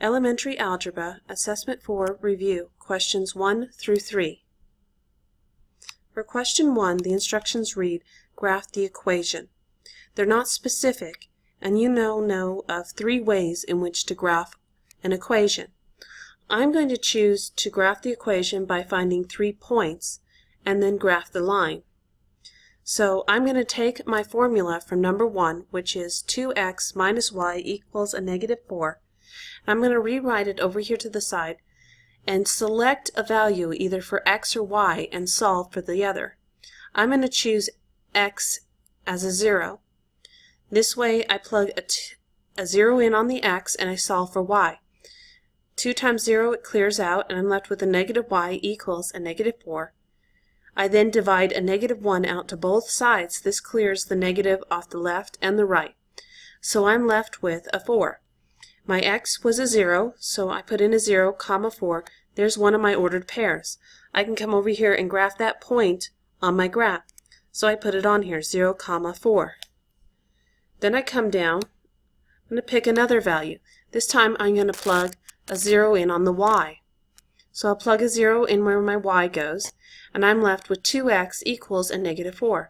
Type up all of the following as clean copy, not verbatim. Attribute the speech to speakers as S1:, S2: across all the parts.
S1: Elementary Algebra, Assessment 4 Review, Questions 1 through 3. For Question 1, the instructions read, graph the equation. They're not specific, and you know of 3 ways in which to graph an equation. I'm going to choose to graph the equation by finding 3 points, and then graph the line. So I'm going to take my formula from number 1, which is 2x minus y equals a negative 4. I'm going to rewrite it over here to the side and select a value either for x or y and solve for the other. I'm going to choose x as a 0. This way I plug a 0 in on the x and I solve for y. 2 times 0, it clears out, and I'm left with a negative y equals a negative 4. I then divide a negative 1 out to both sides. This clears the negative off the left and the right. So I'm left with a 4. My x was a 0, so I put in a 0, comma 4. There's one of my ordered pairs. I can come over here and graph that point on my graph. So I put it on here, 0, comma 4. Then I come down. I'm going to pick another value. This time I'm going to plug a 0 in on the y. So I'll plug a 0 in where my y goes, and I'm left with 2x equals a negative 4.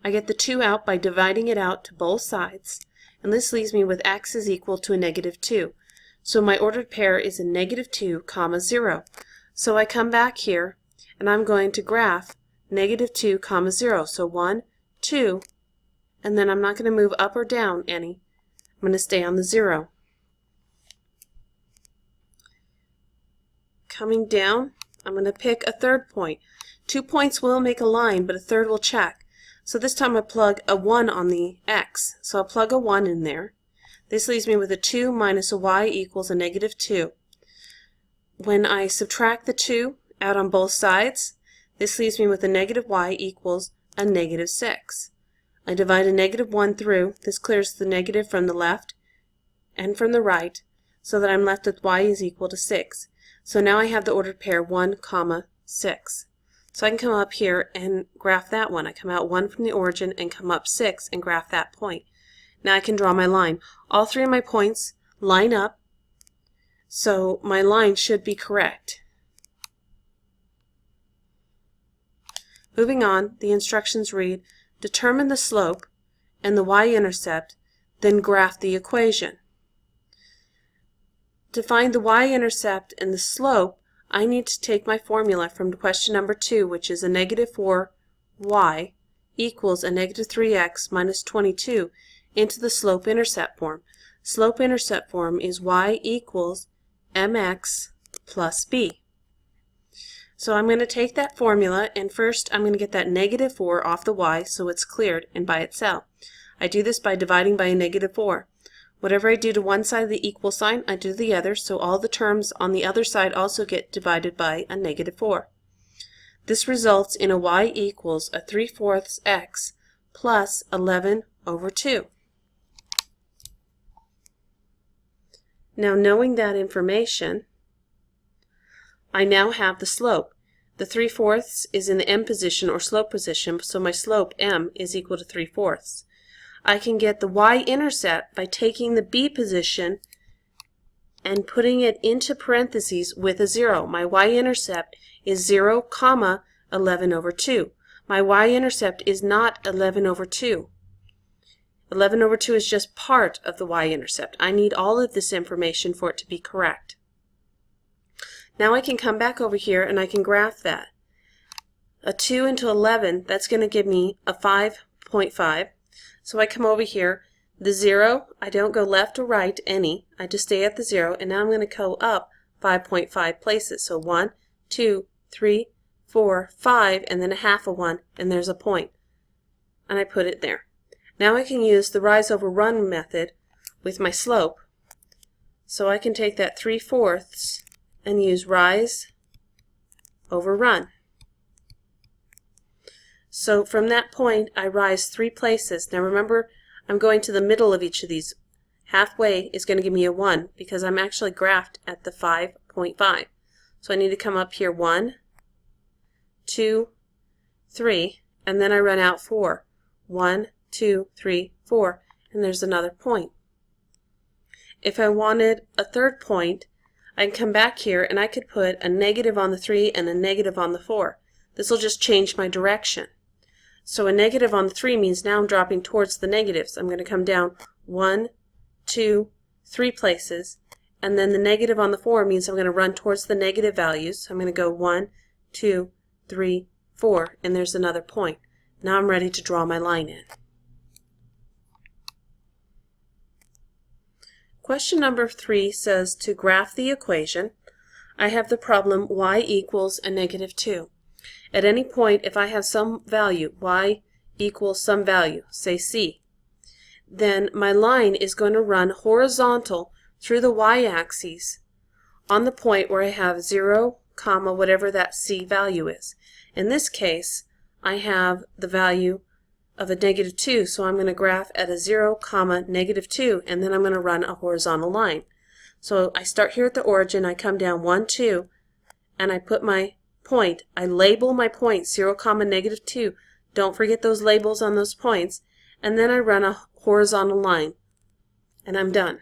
S1: I get the 2 out by dividing it out to both sides, and this leaves me with x is equal to a negative 2. So my ordered pair is a negative 2, comma 0. So I come back here, and I'm going to graph negative 2, comma 0. So 1, 2, and then I'm not going to move up or down any. I'm going to stay on the 0. Coming down, I'm going to pick a third point. 2 points will make a line, but a third will check. So this time I plug a 1 on the x. So I'll plug a 1 in there. This leaves me with a 2 minus a y equals a negative 2. When I subtract the 2 out on both sides, this leaves me with a negative y equals a negative 6. I divide a negative 1 through. This clears the negative from the left and from the right, so that I'm left with y is equal to 6. So now I have the ordered pair 1, comma 6. So I can come up here and graph that one. I come out 1 from the origin and come up 6 and graph that point. Now I can draw my line. All 3 of my points line up, so my line should be correct. Moving on, the instructions read, determine the slope and the y-intercept, then graph the equation. To find the y-intercept and the slope, I need to take my formula from question number 2, which is a negative 4y equals a negative 3x minus 22, into the slope-intercept form. Slope-intercept form is y equals mx plus b. So I'm going to take that formula, and first I'm going to get that negative 4 off the y so it's cleared and by itself. I do this by dividing by a negative 4. Whatever I do to one side of the equal sign, I do the other, so all the terms on the other side also get divided by a negative 4. This results in a y equals a 3/4 x plus 11 over 2. Now, knowing that information, I now have the slope. The 3/4 is in the m position or slope position, so my slope m is equal to 3/4. I can get the y-intercept by taking the b position and putting it into parentheses with a 0. My y-intercept is 0, comma 11 over 2. My y-intercept is not 11 over 2. 11 over 2 is just part of the y-intercept. I need all of this information for it to be correct. Now I can come back over here and I can graph that. A 2 into 11, that's going to give me a 5.5. So I come over here, the 0, I don't go left or right any, I just stay at the 0, and now I'm going to go up 5.5 places. So 1, 2, 3, 4, 5, and then a half a 1, and there's a point. And I put it there. Now I can use the rise over run method with my slope. So I can take that 3/4 and use rise over run. So from that point, I rise 3 places. Now remember, I'm going to the middle of each of these. Halfway is going to give me a 1 because I'm actually graphed at the 5.5. So I need to come up here 1, 2, 3, and then I run out 4. 1, 2, 3, 4, and there's another point. If I wanted a third point, I can come back here and I could put a negative on the 3 and a negative on the 4. This will just change my direction. So a negative on the 3 means now I'm dropping towards the negatives. I'm going to come down 1, 2, 3 places, and then the negative on the 4 means I'm going to run towards the negative values. So I'm going to go 1, 2, 3, 4, and there's another point. Now I'm ready to draw my line in. Question number 3 says to graph the equation. I have the problem y equals a negative 2. At any point, if I have some value, y equals some value, say c, then my line is going to run horizontal through the y-axis on the point where I have 0, comma, whatever that c value is. In this case, I have the value of a negative 2, so I'm going to graph at a 0, comma, negative 2, and then I'm going to run a horizontal line. So I start here at the origin, I come down 1, 2, and I put my point. I label my point 0, comma, negative 2. Don't forget those labels on those points. And then I run a horizontal line. And I'm done.